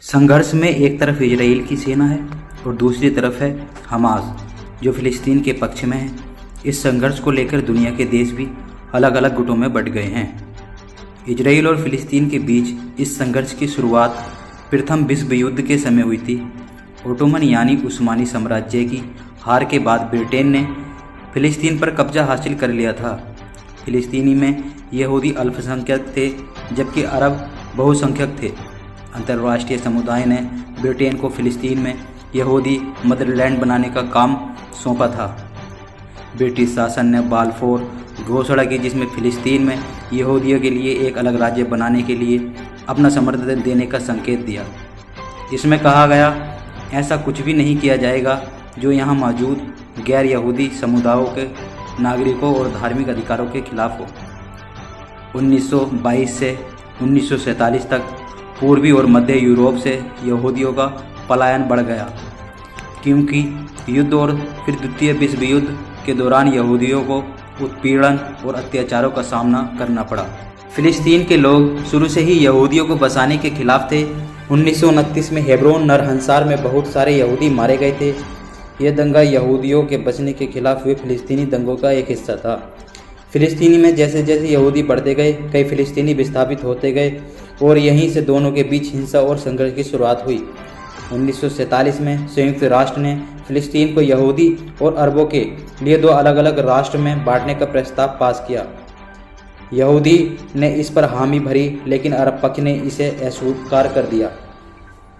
संघर्ष में एक तरफ इजराइल की सेना है और दूसरी तरफ है हमास जो फिलिस्तीन के पक्ष में है। इस संघर्ष को लेकर दुनिया के देश भी अलग अलग गुटों में बंट गए हैं। इजराइल और फिलिस्तीन के बीच इस संघर्ष की शुरुआत प्रथम विश्व युद्ध के समय हुई थी। ओटोमन यानी उस्मानी साम्राज्य की हार के बाद ब्रिटेन ने फिलिस्तीन पर कब्जा हासिल कर लिया था। फिलिस्तीनी में यहूदी अल्पसंख्यक थे जबकि अरब बहुसंख्यक थे। अंतर्राष्ट्रीय समुदाय ने ब्रिटेन को फिलिस्तीन में यहूदी मदरलैंड बनाने का काम सौंपा था। ब्रिटिश शासन ने बाल्फोर घोषणा की जिसमें फिलिस्तीन में यहूदियों के लिए एक अलग राज्य बनाने के लिए अपना समर्थन देने का संकेत दिया। इसमें कहा गया ऐसा कुछ भी नहीं किया जाएगा जो यहाँ मौजूद गैर यहूदी समुदायों के नागरिकों और धार्मिक अधिकारों के खिलाफ हो। 1922 से 1947 तक पूर्वी और मध्य यूरोप से यहूदियों का पलायन बढ़ गया क्योंकि युद्ध और फिर द्वितीय विश्व युद्ध के दौरान यहूदियों को उत्पीड़न और अत्याचारों का सामना करना पड़ा। फिलिस्तीन के लोग शुरू से ही यहूदियों को बसाने के खिलाफ थे। 1929 में हेब्रोन नरहंसार में बहुत सारे यहूदी मारे गए थे। यह दंगा यहूदियों के बचने के खिलाफ हुए फिलिस्तीनी दंगों का एक हिस्सा था। फिलिस्तीनी में जैसे जैसे यहूदी बढ़ते गए कई फिलिस्तीनी विस्थापित होते गए और यहीं से दोनों के बीच हिंसा और संघर्ष की शुरुआत हुई। 1947 में संयुक्त राष्ट्र ने फिलिस्तीन को यहूदी और अरबों के लिए दो अलग अलग राष्ट्र में बांटने का प्रस्ताव पास किया। यहूदी ने इस पर हामी भरी लेकिन अरब पक्ष ने इसे अस्वीकार कर दिया।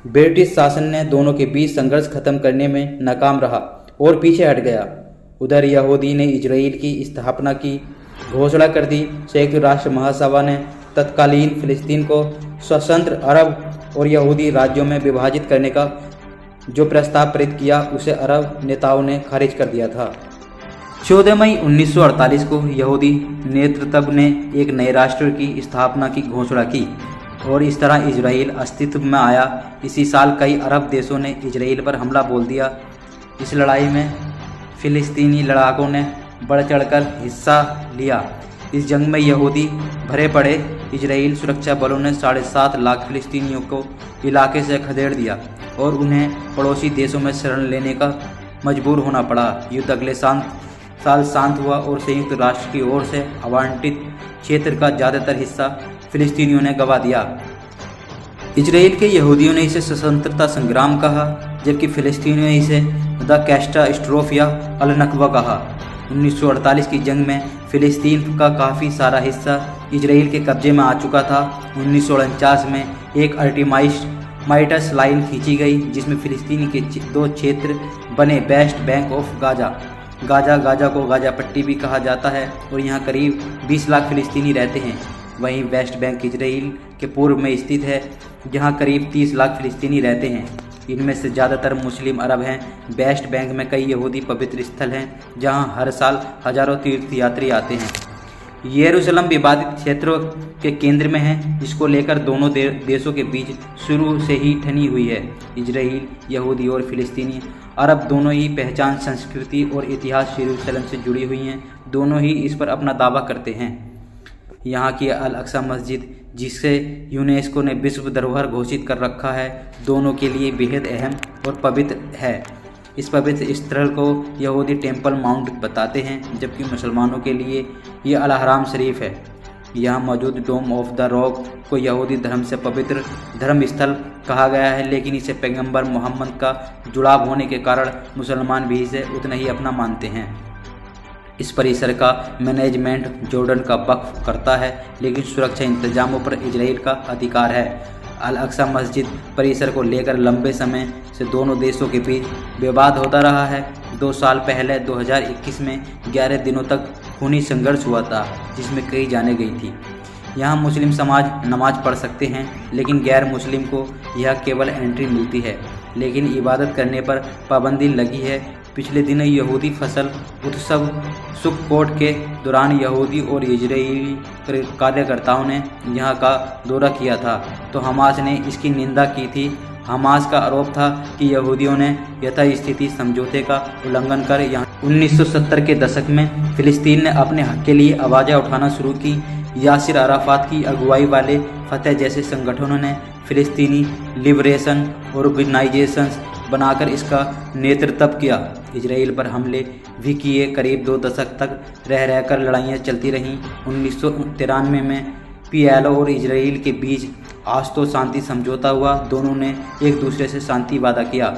ब्रिटिश शासन ने दोनों के बीच संघर्ष खत्म करने में नाकाम रहा और पीछे हट गया। उधर यहूदी ने इजराइल की स्थापना की घोषणा कर दी। संयुक्त राष्ट्र महासभा ने तत्कालीन फिलिस्तीन को स्वतंत्र अरब और यहूदी राज्यों में विभाजित करने का जो प्रस्ताव पारित किया उसे अरब नेताओं ने खारिज कर दिया था। 14 मई 1948 को यहूदी नेतृत्व ने एक नए राष्ट्र की स्थापना की घोषणा की और इस तरह इजराइल अस्तित्व में आया। इसी साल कई अरब देशों ने इजराइल पर हमला बोल दिया। इस लड़ाई में फिलिस्तीनी लड़ाकों ने बढ़ चढ़कर हिस्सा लिया। इस जंग में यहूदी भरे पड़े। इजराइल सुरक्षा बलों ने 7.5 लाख फिलिस्तीनियों को इलाके से खदेड़ दिया और उन्हें पड़ोसी देशों में शरण लेने का मजबूर होना पड़ा। युद्ध अगले साल शांत हुआ और संयुक्त राष्ट्र की ओर से आवंटित क्षेत्र का ज़्यादातर हिस्सा फिलिस्तीनियों ने गंवा दिया। इजराइल के यहूदियों ने इसे स्वतंत्रता संग्राम कहा जबकि फिलिस्तीनियों ने इसे द कैटास्ट्रोफ या अल-नकबा कहा। 1948 की जंग में फिलिस्तीन का काफ़ी सारा हिस्सा इजराइल के कब्जे में आ चुका था। 1949 में एक अल्टीमाइटस लाइन खींची गई जिसमें फिलिस्तीन के दो क्षेत्र बने, वेस्ट बैंक ऑफ गाजा को गाजा पट्टी भी कहा जाता है और यहाँ करीब 20 लाख फिलिस्तीनी रहते हैं। वहीं वेस्ट बैंक इजराइल के पूर्व में स्थित है जहाँ करीब 30 लाख फिलिस्तीनी रहते हैं। इनमें से ज़्यादातर मुस्लिम अरब हैं। वेस्ट बैंक में कई यहूदी पवित्र स्थल हैं जहाँ हर साल हजारों तीर्थयात्री आते हैं। यरूशलेम विवादित क्षेत्रों के केंद्र में है। इसको लेकर दोनों देशों के बीच शुरू से ही ठनी हुई है। इजराइल, यहूदी और फिलिस्तीनी अरब दोनों ही पहचान, संस्कृति और इतिहास यरूशलेम से जुड़ी हुई हैं। दोनों ही इस पर अपना दावा करते हैं। यहाँ की अल अक्सा मस्जिद जिसे यूनेस्को ने विश्व धरोहर घोषित कर रखा है दोनों के लिए बेहद अहम और पवित्र है। इस पवित्र स्थल को यहूदी टेम्पल माउंट बताते हैं जबकि मुसलमानों के लिए ये अल हराम शरीफ है। यहाँ मौजूद डोम ऑफ द रॉक को यहूदी धर्म से पवित्र धर्म स्थल कहा गया है लेकिन इसे पैगंबर मोहम्मद का जुड़ाव होने के कारण मुसलमान भी इसे उतना ही अपना मानते हैं। इस परिसर का मैनेजमेंट जॉर्डन का वक्फ करता है लेकिन सुरक्षा इंतजामों पर इजराइल का अधिकार है। अल अक्सा मस्जिद परिसर को लेकर लंबे समय से दोनों देशों के बीच विवाद होता रहा है। 2 साल पहले 2021 में 11 दिनों तक खूनी संघर्ष हुआ था जिसमें कई जानें गई थी। यहाँ मुस्लिम समाज नमाज पढ़ सकते हैं लेकिन गैर मुस्लिम को यह केवल एंट्री मिलती है लेकिन इबादत करने पर पाबंदी लगी है। पिछले दिनों यहूदी फसल उत्सव सुक्कोट के दौरान यहूदी और इजरायली कार्यकर्ताओं ने यहाँ का दौरा किया था तो हमास ने इसकी निंदा की थी। हमास का आरोप था कि यहूदियों ने यथास्थिति समझौते का उल्लंघन कर यहाँ 1970 के दशक में फिलिस्तीन ने अपने हक के लिए आवाज़ें उठाना शुरू की। यासिर अराफात की अगुवाई वाले फतह जैसे संगठनों ने फ़िलिस्तीनी लिबरेशन ऑर्गेनाइजेशन बनाकर इसका नेतृत्व किया। इजराइल पर हमले भी किए। करीब 2 दशक तक रहकर लड़ाइयाँ चलती रहीं। 1993 में PLO और इजराइल के बीच आस्तो शांति समझौता हुआ। दोनों ने एक दूसरे से शांति वादा किया।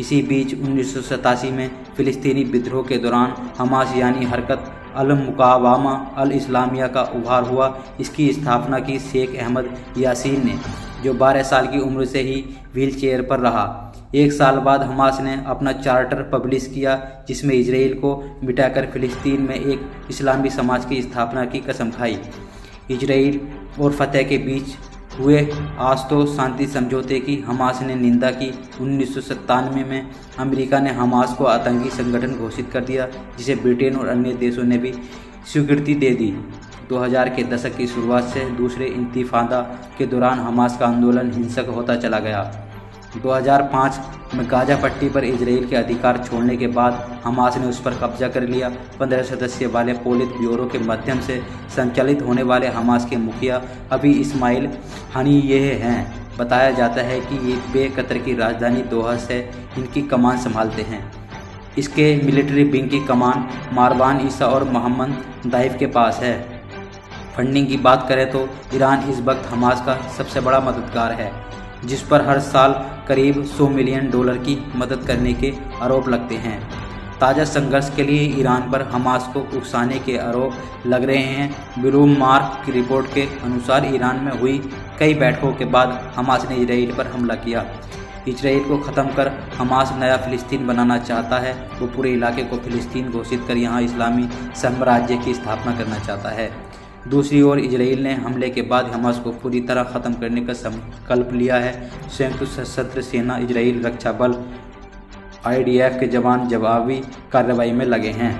इसी बीच 1987 में फ़िलिस्तीनी विद्रोह के दौरान हमास यानी हरकत अल मुकावामा अल इस्लामिया का उभार हुआ। इसकी स्थापना की शेख अहमद यासीन ने, जो 12 साल की उम्र से ही व्हील चेयर पर रहा। 1 साल बाद हमास ने अपना चार्टर पब्लिश किया, जिसमें इजराइल को मिटाकर फ़िलिस्तीन में एक इस्लामी समाज की स्थापना की कसम खाई। इजराइल और फतह के बीच हुए आस्तो शांति समझौते की हमास ने निंदा की। 1997 में अमेरिका ने हमास को आतंकी संगठन घोषित कर दिया, जिसे ब्रिटेन और अन्य देशों ने भी स्वीकृति दे दी। 2000 के दशक की शुरुआत से दूसरे इंतिफादा के दौरान हमास का आंदोलन हिंसक होता चला गया। 2005 में गाजा पट्टी पर इजराइल के अधिकार छोड़ने के बाद हमास ने उस पर कब्जा कर लिया। 15 सदस्य वाले पोलित ब्यूरो के माध्यम से संचालित होने वाले हमास के मुखिया अभी इस्माइल हनीयेह हैं। बताया जाता है कि ये वे कतर की राजधानी दोहा से इनकी कमान संभालते हैं। इसके मिलिट्री विंग की कमान मारवान ईसा और मोहम्मद दाइफ के पास है। फंडिंग की बात करें तो ईरान इस वक्त हमास का सबसे बड़ा मददगार है, जिस पर हर साल करीब $100 मिलियन की मदद करने के आरोप लगते हैं। ताज़ा संघर्ष के लिए ईरान पर हमास को उकसाने के आरोप लग रहे हैं। ब्लूमबर्ग की रिपोर्ट के अनुसार ईरान में हुई कई बैठकों के बाद हमास ने इजराइल पर हमला किया। इजराइल को ख़त्म कर हमास नया फ़िलिस्तीन बनाना चाहता है। वो पूरे इलाके को फ़िलिस्तीन घोषित कर यहाँ इस्लामी साम्राज्य की स्थापना करना चाहता है। दूसरी ओर इजराइल ने हमले के बाद हमास को पूरी तरह ख़त्म करने का संकल्प लिया है। संयुक्त सशस्त्र सेना इजराइल रक्षा बल IDF के जवान जवाबी कार्रवाई में लगे हैं।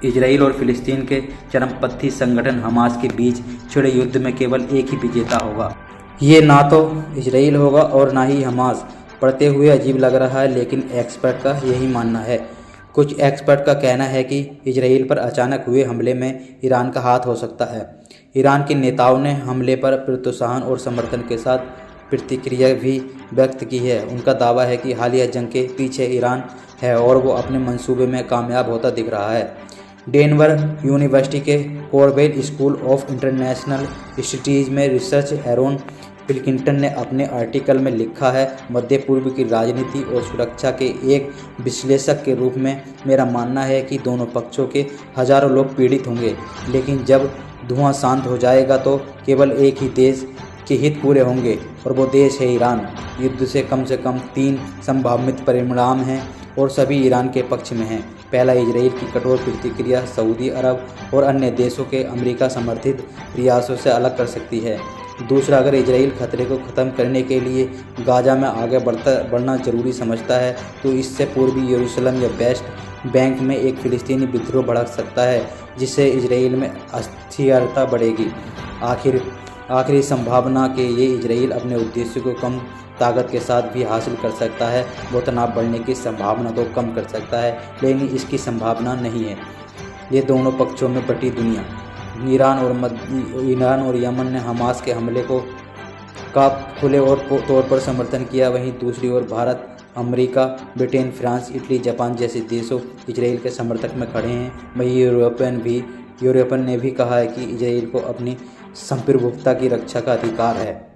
इजराइल और फ़िलिस्तीन के चरमपंथी संगठन हमास के बीच छिड़े युद्ध में केवल एक ही विजेता होगा। ये ना तो इजराइल होगा और ना ही हमास। पढ़ते हुए अजीब लग रहा है, लेकिन एक्सपर्ट का यही मानना है। कुछ एक्सपर्ट का कहना है कि इजराइल पर अचानक हुए हमले में ईरान का हाथ हो सकता है। ईरान के नेताओं ने हमले पर प्रोत्साहन और समर्थन के साथ प्रतिक्रिया भी व्यक्त की है। उनका दावा है कि हालिया जंग के पीछे ईरान है और वो अपने मंसूबे में कामयाब होता दिख रहा है। डेनवर यूनिवर्सिटी के कोरबेल स्कूल ऑफ इंटरनेशनल स्टडीज़ में रिसर्च एरोन पिलकिंगटन ने अपने आर्टिकल में लिखा है, मध्य पूर्व की राजनीति और सुरक्षा के एक विश्लेषक के रूप में मेरा मानना है कि दोनों पक्षों के हज़ारों लोग पीड़ित होंगे, लेकिन जब धुआं शांत हो जाएगा तो केवल एक ही देश के हित पूरे होंगे और वो देश है ईरान। युद्ध से कम 3 संभावित परिणाम हैं और सभी ईरान के पक्ष में हैं। पहला, इजराइल की कठोर प्रतिक्रिया सऊदी अरब और अन्य देशों के अमेरिका समर्थित प्रयासों से अलग कर सकती है। दूसरा, अगर इजराइल खतरे को ख़त्म करने के लिए गाजा में आगे बढ़ना ज़रूरी समझता है तो इससे पूर्वी यरूशलेम या वेस्ट बैंक में एक फ़िलिस्तीनी विद्रोह भड़क सकता है, जिससे इजराइल में अस्थिरता बढ़ेगी। आखिरी संभावना कि ये इजराइल अपने उद्देश्य को कम ताकत के साथ भी हासिल कर सकता है। वो तनाव बढ़ने की संभावना को कम कर सकता है, लेकिन इसकी संभावना नहीं है। ये दोनों पक्षों में बटी दुनिया, ईरान और यमन ने हमास के हमले का खुले और तौर पर समर्थन किया। वहीं दूसरी ओर Bharat, America, Britain, France, Italy, Japan जैसे देशों इजराइल के समर्थक में खड़े हैं। वहीं यूरोपियन ने भी कहा है कि इजराइल को अपनी संप्रभुता की रक्षा का अधिकार है।